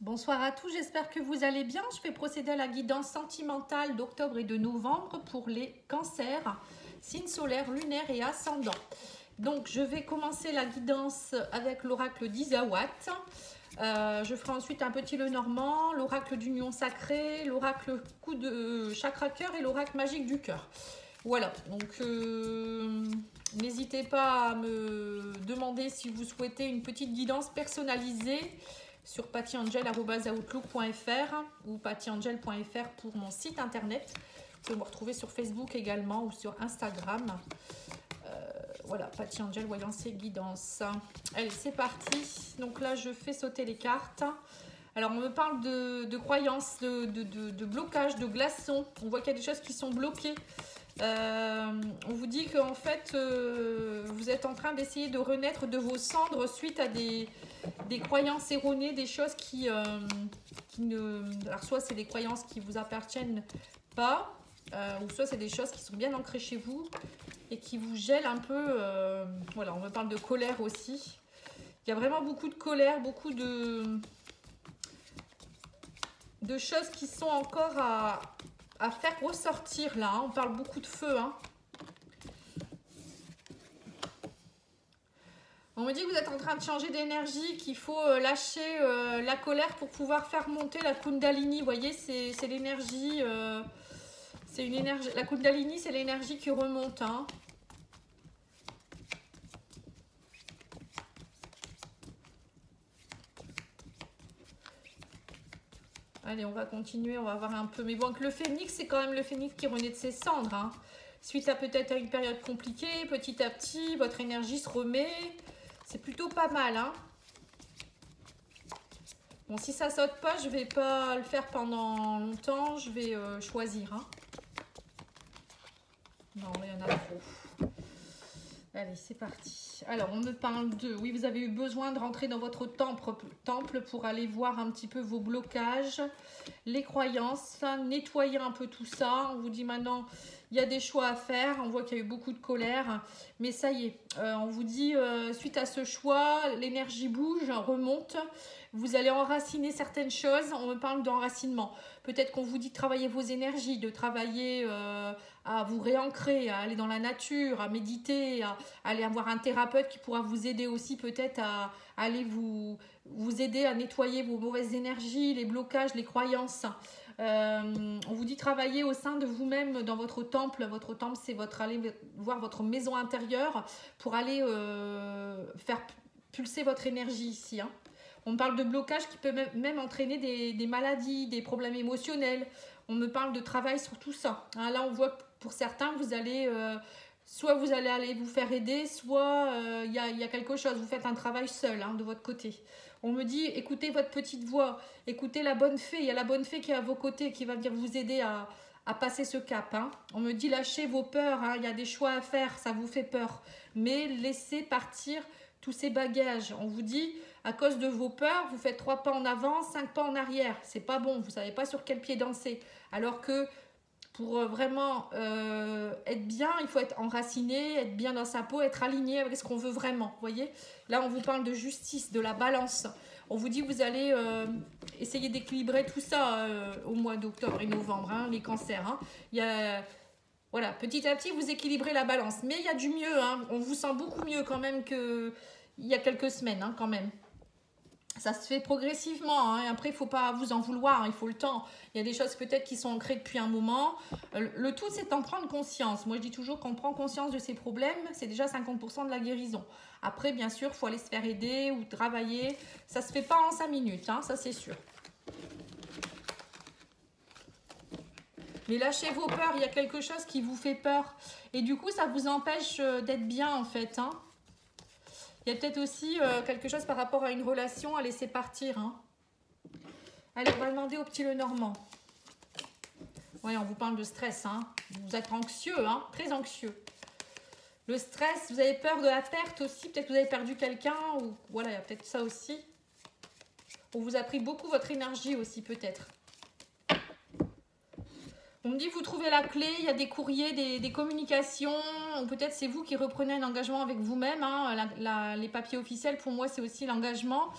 Bonsoir à tous, j'espère que vous allez bien. Je vais procéder à la guidance sentimentale d'octobre et de novembre pour les cancers, signes solaires, lunaires et ascendants. Donc je vais commencer la guidance avec l'oracle d'Isawat. Je ferai ensuite un petit Lenormand, l'oracle d'union sacrée, l'oracle coup de chakra cœur et l'oracle magique du cœur. Voilà, donc n'hésitez pas à me demander si vous souhaitez une petite guidance personnalisée sur pattyangel@outlook.fr ou pattyangel.fr pour mon site internet. Vous pouvez me retrouver sur Facebook également ou sur Instagram. Voilà, Patty Angel, voyance et guidance. Allez, c'est parti. Donc là, je fais sauter les cartes. Alors, on me parle de croyances, de blocage, de glaçons. On voit qu'il y a des choses qui sont bloquées. On vous dit qu'en fait, vous êtes en train d'essayer de renaître de vos cendres suite à des croyances erronées, des choses qui ne... Alors, soit c'est des croyances qui vous appartiennent pas, ou soit c'est des choses qui sont bien ancrées chez vous et qui vous gèlent un peu. Voilà, on me parle de colère aussi. Il y a vraiment beaucoup de colère, beaucoup de choses qui sont encore à faire ressortir là. Hein. On parle beaucoup de feu. Hein. On me dit que vous êtes en train de changer d'énergie, qu'il faut lâcher la colère pour pouvoir faire monter la Kundalini. Vous voyez, c'est l'énergie... c'est une énergie. La Kundalini, c'est l'énergie qui remonte. Hein. Allez, on va continuer, on va voir un peu. Mais bon, que le phénix, c'est quand même le phénix qui renaît de ses cendres. Hein. Suite à peut-être à une période compliquée, petit à petit, votre énergie se remet. C'est plutôt pas mal. Hein. Bon, si ça saute pas, je vais pas le faire pendant longtemps. Je vais choisir. Hein. Non, il y en a trop. Allez, c'est parti. Alors, on me parle de... Oui, vous avez eu besoin de rentrer dans votre temple pour aller voir un petit peu vos blocages, les croyances, nettoyer un peu tout ça. On vous dit maintenant, il y a des choix à faire. On voit qu'il y a eu beaucoup de colère. Mais ça y est, on vous dit, suite à ce choix, l'énergie bouge, remonte. Vous allez enraciner certaines choses. On me parle d'enracinement. Peut-être qu'on vous dit de travailler vos énergies, de travailler... à vous réancrer, à aller dans la nature, à méditer, à aller avoir un thérapeute qui pourra vous aider aussi peut-être à aller vous aider à nettoyer vos mauvaises énergies, les blocages, les croyances. On vous dit travailler au sein de vous-même dans votre temple. Votre temple, c'est aller voir votre maison intérieure pour aller faire pulser votre énergie ici. Hein. On parle de blocage qui peut même entraîner des maladies, des problèmes émotionnels. On me parle de travail sur tout ça. Hein, là, on voit que pour certains, vous allez... soit vous allez aller vous faire aider, soit il y a quelque chose. Vous faites un travail seul hein, de votre côté. On me dit, écoutez votre petite voix. Écoutez la bonne fée. Il y a la bonne fée qui est à vos côtés, qui va venir vous aider à passer ce cap. Hein. On me dit, lâchez vos peurs. Hein, il y a des choix à faire. Ça vous fait peur. Mais laissez partir tous ces bagages. On vous dit... À cause de vos peurs, vous faites 3 pas en avant, 5 pas en arrière. C'est pas bon, vous ne savez pas sur quel pied danser. Alors que pour vraiment être bien, il faut être enraciné, être bien dans sa peau, être aligné avec ce qu'on veut vraiment. Vous voyez? Là, on vous parle de justice, de la balance. On vous dit que vous allez essayer d'équilibrer tout ça au mois d'octobre et novembre, hein, les cancers. Hein. Il y a... Voilà, petit à petit, vous équilibrez la balance. Mais il y a du mieux. Hein. On vous sent beaucoup mieux quand même qu'il y a quelques semaines, hein, quand même. Ça se fait progressivement, hein. Après il ne faut pas vous en vouloir, il faut le temps. Il y a des choses peut-être qui sont ancrées depuis un moment. Le tout c'est d'en prendre conscience. Moi je dis toujours qu'on prend conscience de ces problèmes, c'est déjà 50% de la guérison. Après bien sûr il faut aller se faire aider ou travailler. Ça ne se fait pas en 5 minutes, hein, ça c'est sûr. Mais lâchez vos peurs, il y a quelque chose qui vous fait peur. Et du coup ça vous empêche d'être bien en fait, hein. Il y a peut-être aussi quelque chose par rapport à une relation à laisser partir. Hein. Allez, on va demander au petit Lenormand. Oui, on vous parle de stress. Hein. Vous êtes anxieux, hein, très anxieux. Le stress, vous avez peur de la perte aussi. Peut-être que vous avez perdu quelqu'un. Ou voilà, il y a peut-être ça aussi. On vous a pris beaucoup votre énergie aussi, peut-être. On me dit vous trouvez la clé, il y a des courriers, des communications, ou peut-être c'est vous qui reprenez un engagement avec vous-même. Hein. Les papiers officiels, pour moi, c'est aussi l'engagement.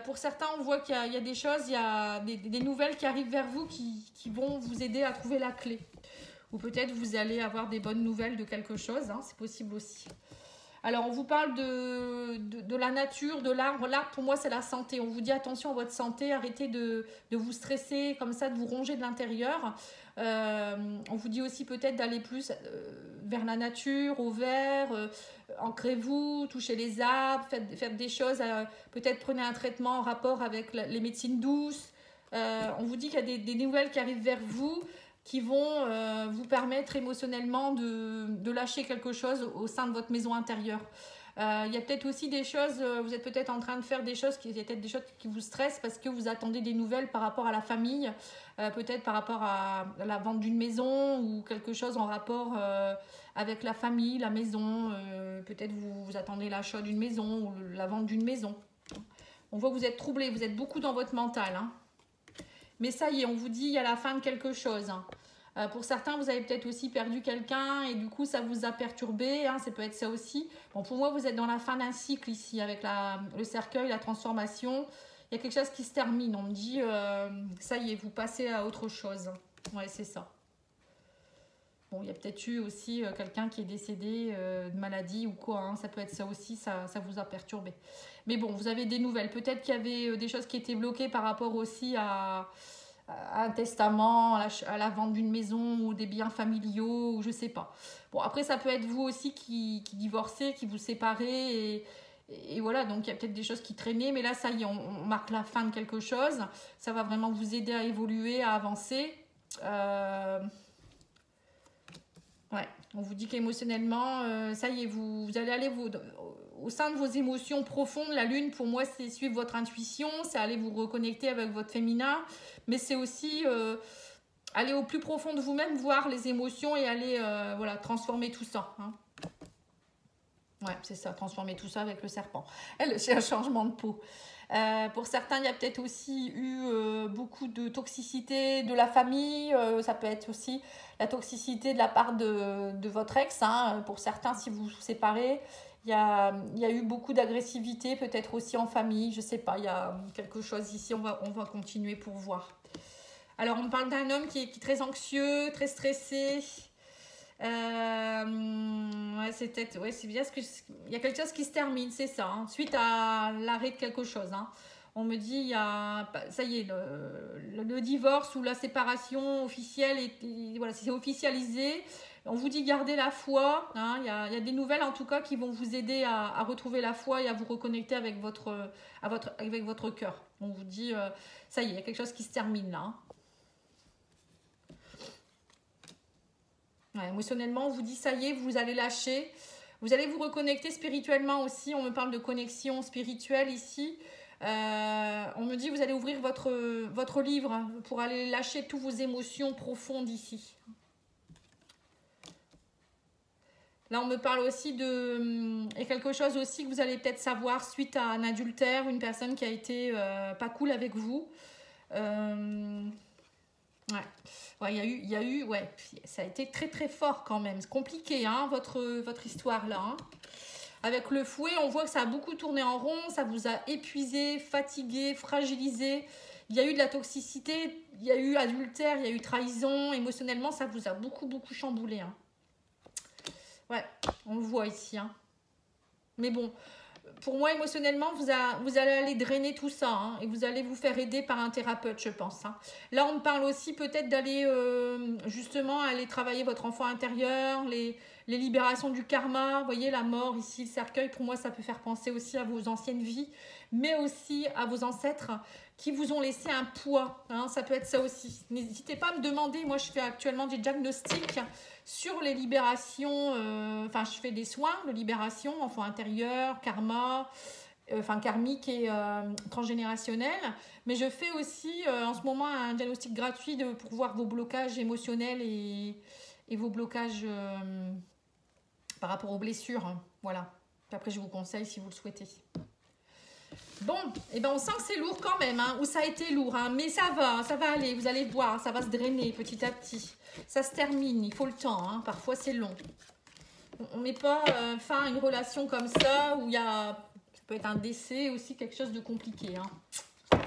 Pour certains, on voit qu'il y a des choses, il y a des nouvelles qui arrivent vers vous qui vont vous aider à trouver la clé. Ou peut-être vous allez avoir des bonnes nouvelles de quelque chose, hein, c'est possible aussi. Alors, on vous parle de la nature, de l'arbre. L'arbre, pour moi, c'est la santé. On vous dit attention à votre santé, arrêtez de vous stresser comme ça, de vous ronger de l'intérieur. On vous dit aussi peut-être d'aller plus vers la nature, au vert. Ancrez-vous, touchez les arbres, faites des choses. Peut-être prenez un traitement en rapport avec les médecines douces. On vous dit qu'il y a des nouvelles qui arrivent vers vous, qui vont vous permettre émotionnellement de lâcher quelque chose au sein de votre maison intérieure. Il y a peut-être aussi des choses, vous êtes peut-être en train de faire des choses, il y a peut-être des choses qui vous stressent parce que vous attendez des nouvelles par rapport à la famille, peut-être par rapport à la vente d'une maison ou quelque chose en rapport avec la famille, la maison, peut-être vous attendez l'achat d'une maison ou la vente d'une maison. On voit que vous êtes troublé, vous êtes beaucoup dans votre mental, hein. Mais ça y est, on vous dit il y a la fin de quelque chose. Pour certains, vous avez peut-être aussi perdu quelqu'un et du coup, ça vous a perturbé. Hein, ça peut être ça aussi. Bon, pour moi, vous êtes dans la fin d'un cycle ici avec le cercueil, la transformation. Il y a quelque chose qui se termine. On me dit, ça y est, vous passez à autre chose. Ouais, c'est ça. Bon, il y a peut-être eu aussi quelqu'un qui est décédé de maladie ou quoi. Hein, ça peut être ça aussi, ça vous a perturbé. Mais bon, vous avez des nouvelles. Peut-être qu'il y avait des choses qui étaient bloquées par rapport aussi à un testament, à la vente d'une maison ou des biens familiaux, ou je sais pas. Bon, après, ça peut être vous aussi qui divorcez, qui vous séparez et voilà, donc il y a peut-être des choses qui traînaient, mais là, ça y est, on marque la fin de quelque chose. Ça va vraiment vous aider à évoluer, à avancer. Ouais, on vous dit qu'émotionnellement, ça y est, vous allez aller au sein de vos émotions profondes. La lune, pour moi, c'est suivre votre intuition, c'est aller vous reconnecter avec votre féminin, mais c'est aussi aller au plus profond de vous-même, voir les émotions et aller voilà, transformer tout ça. Hein. Ouais, c'est ça, transformer tout ça avec le serpent. C'est un changement de peau. Pour certains, il y a peut-être aussi eu beaucoup de toxicité de la famille. Ça peut être aussi la toxicité de la part de votre ex. Hein. Pour certains, si vous vous séparez, il y a eu beaucoup d'agressivité, peut-être aussi en famille. Je ne sais pas, il y a quelque chose ici. On va continuer pour voir. Alors, on parle d'un homme qui est très anxieux, très stressé. Ouais, c'est peut-être, ouais, c'est bien il y a quelque chose qui se termine, c'est ça, hein, suite à l'arrêt de quelque chose. Hein. On me dit, il y a, ça y est, le divorce ou la séparation officielle, voilà, c'est officialisé. On vous dit gardez la foi. Hein, il y a des nouvelles en tout cas qui vont vous aider à retrouver la foi et à vous reconnecter avec votre cœur. On vous dit, ça y est, il y a quelque chose qui se termine là. Hein. Ouais, émotionnellement, on vous dit ça y est, vous allez lâcher. Vous allez vous reconnecter spirituellement aussi. On me parle de connexion spirituelle ici. On me dit vous allez ouvrir votre livre pour aller lâcher toutes vos émotions profondes ici. Là, on me parle aussi et quelque chose aussi que vous allez peut-être savoir suite à un adultère, une personne qui a été pas cool avec vous. Ouais, il y a eu, ouais, ça a été très très fort quand même. C'est compliqué, hein, votre histoire là. Hein. Avec le fouet, on voit que ça a beaucoup tourné en rond, ça vous a épuisé, fatigué, fragilisé. Il y a eu de la toxicité, il y a eu adultère, il y a eu trahison. Émotionnellement, ça vous a beaucoup chamboulé. Hein. Ouais, on le voit ici. Hein. Mais bon, pour moi, émotionnellement, vous allez aller drainer tout ça. Hein, et vous allez vous faire aider par un thérapeute, je pense. Hein. Là, on me parle aussi peut-être d'aller justement aller travailler votre enfant intérieur, les libérations du karma. Vous voyez, la mort ici, le cercueil, pour moi, ça peut faire penser aussi à vos anciennes vies, mais aussi à vos ancêtres qui vous ont laissé un poids. Hein, ça peut être ça aussi. N'hésitez pas à me demander. Moi, je fais actuellement des diagnostics sur les libérations. Enfin, je fais des soins de libération, enfant intérieur, karma, karmique et transgénérationnel. Mais je fais aussi en ce moment un diagnostic gratuit pour voir vos blocages émotionnels et vos blocages par rapport aux blessures. Voilà. Puis après, je vous conseille si vous le souhaitez. Bon, et ben on sent que c'est lourd quand même, hein, ou ça a été lourd, hein, mais ça va aller, vous allez voir, ça va se drainer petit à petit. Ça se termine, il faut le temps, hein, parfois c'est long. On ne met pas fin à une relation comme ça, où il y a, ça peut être un décès aussi, quelque chose de compliqué. Hein.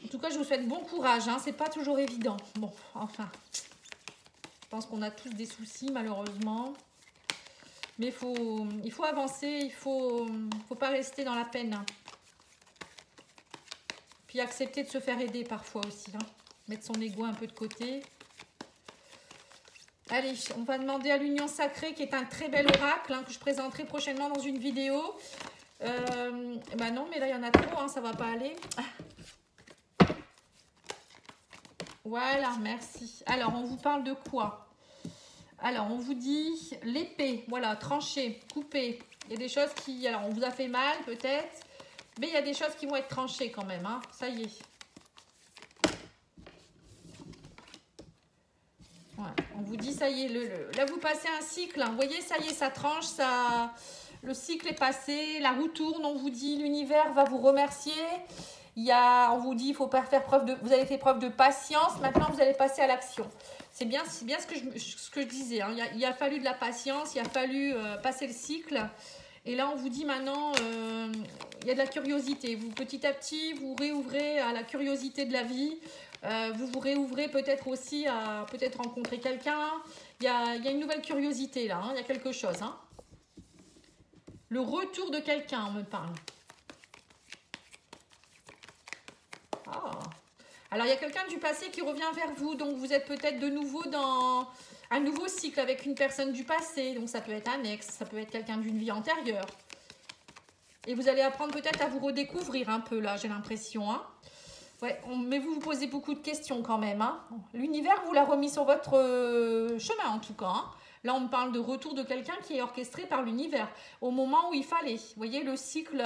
En tout cas, je vous souhaite bon courage, hein, c'est pas toujours évident. Bon, enfin, je pense qu'on a tous des soucis malheureusement. Mais il faut avancer, il faut pas rester dans la peine. Hein. Puis accepter de se faire aider parfois aussi. Hein. Mettre son ego un peu de côté. Allez, on va demander à l'Union Sacrée, qui est un très bel oracle, hein, que je présenterai prochainement dans une vidéo. Bah non, mais là, il y en a trop, hein, ça va pas aller. Voilà, merci. Alors, on vous parle de quoi? Alors, on vous dit l'épée, voilà, trancher, couper. Il y a des choses qui... Alors, on vous a fait mal, peut-être. Mais il y a des choses qui vont être tranchées quand même, hein. Ça y est. Ouais, on vous dit, ça y est, là vous passez un cycle, hein. Vous voyez, ça y est, ça tranche, le cycle est passé, la roue tourne, on vous dit, l'univers va vous remercier. On vous dit, il faut faire preuve de, vous avez fait preuve de patience, maintenant vous allez passer à l'action. C'est bien ce que je disais, hein. Il a fallu de la patience, il a fallu passer le cycle. Et là, on vous dit maintenant, il y a de la curiosité. Vous, petit à petit, vous réouvrez à la curiosité de la vie. Vous vous réouvrez peut-être aussi à peut-être rencontrer quelqu'un. Il y a une nouvelle curiosité là, hein. Il y a quelque chose. Hein. Le retour de quelqu'un, on me parle. Ah. Alors, il y a quelqu'un du passé qui revient vers vous. Donc, vous êtes peut-être de nouveau dans un nouveau cycle avec une personne du passé. Donc, ça peut être un ex, ça peut être quelqu'un d'une vie antérieure. Et vous allez apprendre peut-être à vous redécouvrir un peu là, j'ai l'impression. Hein. Ouais, mais vous vous posez beaucoup de questions quand même. Hein. L'univers vous l'a remis sur votre chemin en tout cas. Hein. Là, on me parle de retour de quelqu'un qui est orchestré par l'univers au moment où il fallait. Vous voyez, le cycle,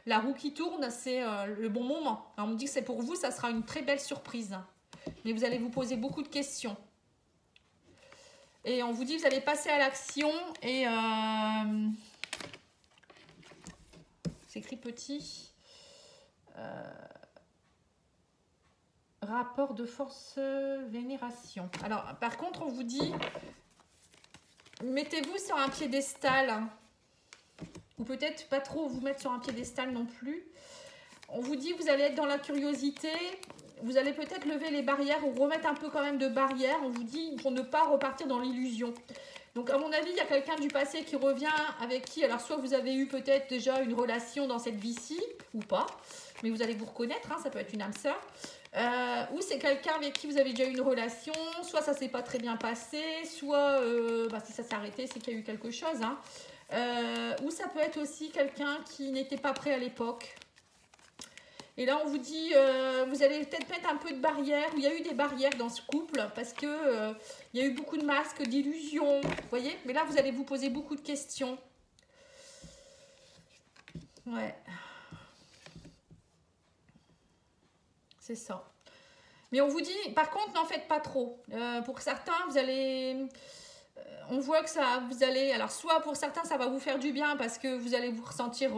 la roue qui tourne, c'est le bon moment. Alors, on me dit que c'est pour vous, ça sera une très belle surprise. Mais vous allez vous poser beaucoup de questions. Et on vous dit que vous allez passer à l'action et... c'est écrit petit. Rapport de force vénération. Alors, par contre, on vous dit, mettez-vous sur un piédestal. Hein, ou peut-être pas trop vous mettre sur un piédestal non plus. On vous dit, vous allez être dans la curiosité. Vous allez peut-être lever les barrières ou remettre un peu quand même de barrières. On vous dit, pour ne pas repartir dans l'illusion. Donc, à mon avis, il y a quelqu'un du passé qui revient avec qui, alors soit vous avez eu peut-être déjà une relation dans cette vie-ci, ou pas, mais vous allez vous reconnaître, hein, ça peut être une âme sœur. Ou c'est quelqu'un avec qui vous avez déjà eu une relation, soit ça s'est pas très bien passé, soit si ça s'est arrêté, c'est qu'il y a eu quelque chose. Hein. Ou ça peut être aussi quelqu'un qui n'était pas prêt à l'époque. Et là, on vous dit, vous allez peut-être mettre un peu de barrière, il y a eu des barrières dans ce couple, parce que il y a eu beaucoup de masques, d'illusions, vous voyez. Mais là, vous allez vous poser beaucoup de questions. Ouais. C'est ça. Mais on vous dit, par contre, n'en faites pas trop. Pour certains, vous allez... on voit que ça, vous allez... Alors, soit pour certains, ça va vous faire du bien parce que vous allez vous ressentir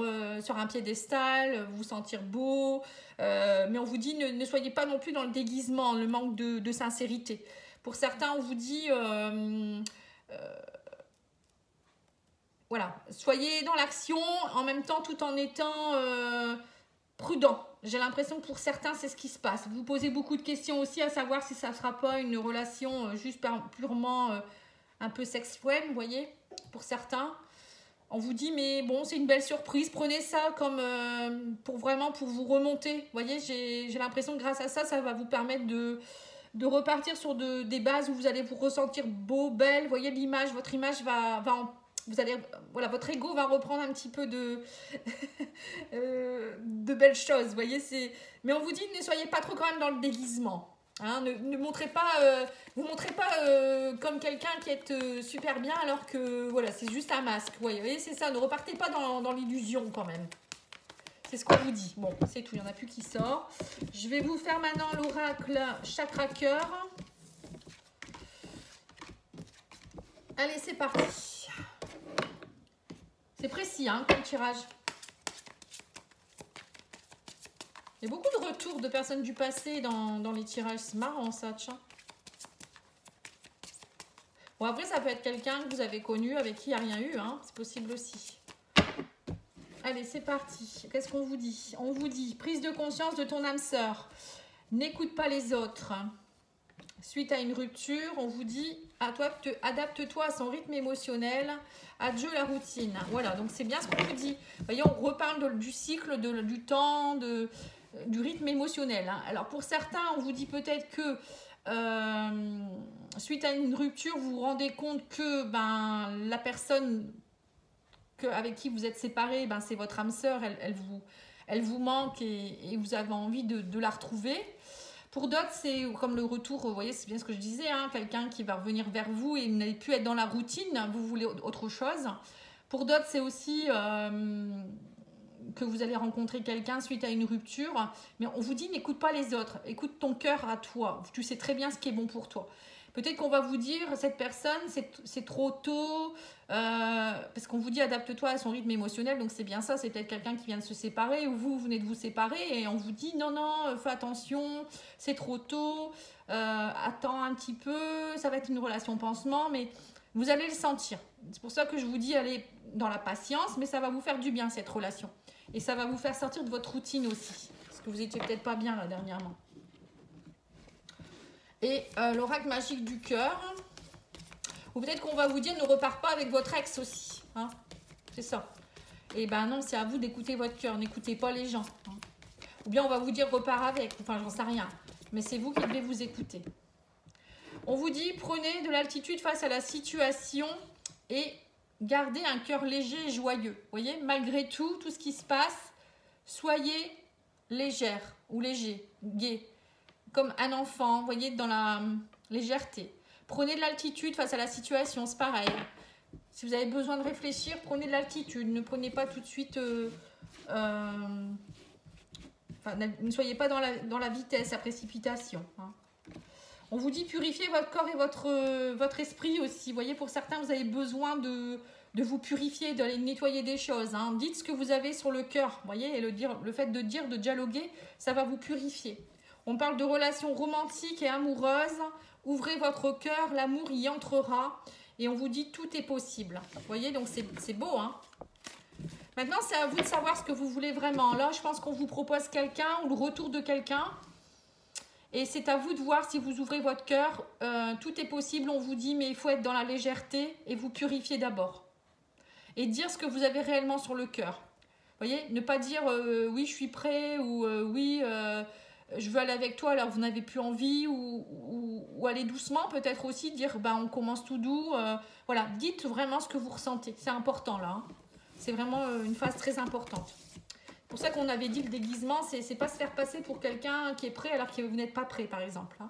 sur un piédestal, vous sentir beau. Mais on vous dit, ne soyez pas non plus dans le déguisement, le manque de sincérité. Pour certains, on vous dit... voilà, soyez dans l'action, en même temps, tout en étant prudent. J'ai l'impression que pour certains, c'est ce qui se passe. Vous posez beaucoup de questions aussi, à savoir si ça ne sera pas une relation juste purement un peu sexuelle, vous voyez, pour certains. On vous dit, mais bon, c'est une belle surprise. Prenez ça comme pour vous remonter. Vous voyez, j'ai l'impression que grâce à ça, ça va vous permettre de repartir sur des bases où vous allez vous ressentir beau, belle. Vous voyez, l'image, votre image va vous allez, voilà, votre ego va reprendre un petit peu de belles choses, vous voyez. Mais on vous dit, ne soyez pas trop quand même dans le déguisement. Hein, ne montrez pas, vous montrez pas comme quelqu'un qui est super bien alors que voilà, c'est juste un masque. Vous voyez, c'est ça. Ne repartez pas dans l'illusion quand même. C'est ce qu'on vous dit. Bon, c'est tout. Il n'y en a plus qui sort. Je vais vous faire maintenant l'oracle chakra cœur. Allez, c'est parti. C'est précis, hein, comme tirage. Il y a beaucoup de retours de personnes du passé dans les tirages. C'est marrant ça, tiens. Bon, après, ça peut être quelqu'un que vous avez connu, avec qui il n'y a rien eu, hein. C'est possible aussi. Allez, c'est parti. Qu'est-ce qu'on vous dit? On vous dit, prise de conscience de ton âme sœur. N'écoute pas les autres. Suite à une rupture, on vous dit, adapte-toi à son rythme émotionnel. Adieu la routine. Voilà, donc c'est bien ce qu'on vous dit. Vous voyez, on reparle du cycle, du temps, du rythme émotionnel. Hein. Alors, pour certains, on vous dit peut-être que suite à une rupture, vous vous rendez compte que la personne avec qui vous êtes séparés, c'est votre âme sœur, elle vous manque et vous avez envie de la retrouver. Pour d'autres, c'est comme le retour, vous voyez, c'est bien ce que je disais, hein, quelqu'un qui va revenir vers vous et n'allez plus être dans la routine, vous voulez autre chose. Pour d'autres, c'est aussi que vous allez rencontrer quelqu'un suite à une rupture, mais on vous dit n'écoute pas les autres, écoute ton cœur à toi, tu sais très bien ce qui est bon pour toi. Peut-être qu'on va vous dire, cette personne, c'est trop tôt, parce qu'on vous dit adapte-toi à son rythme émotionnel, donc c'est bien ça, c'est peut-être quelqu'un qui vient de se séparer, ou vous venez de vous séparer, et on vous dit non, fais attention, c'est trop tôt, attends un petit peu, ça va être une relation pansement, mais vous allez le sentir. C'est pour ça que je vous dis, allez dans la patience, mais ça va vous faire du bien cette relation. Et ça va vous faire sortir de votre routine aussi, parce que vous n'étiez peut-être pas bien là dernièrement. Et l'oracle magique du cœur, ou peut-être qu'on va vous dire ne repart pas avec votre ex aussi. Hein, c'est ça. Et non, c'est à vous d'écouter votre cœur, n'écoutez pas les gens. Hein. Ou bien on va vous dire repart avec, enfin j'en sais rien. Mais c'est vous qui devez vous écouter. On vous dit prenez de l'altitude face à la situation et gardez un cœur léger et joyeux. Vous voyez, malgré tout ce qui se passe, soyez légère ou léger, gai. Comme un enfant, vous voyez, dans la légèreté. Prenez de l'altitude face à la situation, c'est pareil. Si vous avez besoin de réfléchir, prenez de l'altitude. Ne prenez pas tout de suite... ne soyez pas dans la vitesse, la précipitation. Hein. On vous dit purifier votre corps et votre esprit aussi. Vous voyez, pour certains, vous avez besoin de vous purifier, d'aller nettoyer des choses. Hein. Dites ce que vous avez sur le cœur. Vous voyez, et le fait de dialoguer, ça va vous purifier. On parle de relations romantiques et amoureuses. Ouvrez votre cœur, l'amour y entrera. Et on vous dit tout est possible. Vous voyez, donc c'est beau. Hein. Maintenant, c'est à vous de savoir ce que vous voulez vraiment. Là, je pense qu'on vous propose quelqu'un ou le retour de quelqu'un. Et c'est à vous de voir si vous ouvrez votre cœur. Tout est possible, on vous dit, mais il faut être dans la légèreté et vous purifier d'abord. Et dire ce que vous avez réellement sur le cœur. Vous voyez, ne pas dire oui, je suis prêt ou oui... je veux aller avec toi alors vous n'avez plus envie ou aller doucement peut-être aussi, dire on commence tout doux. Voilà, dites vraiment ce que vous ressentez. C'est important là. Hein. C'est vraiment une phase très importante. C'est pour ça qu'on avait dit le déguisement, c'est pas se faire passer pour quelqu'un qui est prêt alors que vous n'êtes pas prêt par exemple. Hein.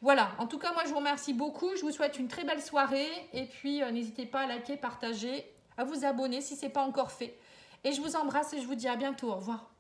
Voilà, en tout cas moi je vous remercie beaucoup. Je vous souhaite une très belle soirée et puis n'hésitez pas à liker, partager, à vous abonner si ce n'est pas encore fait. Et je vous embrasse et je vous dis à bientôt. Au revoir.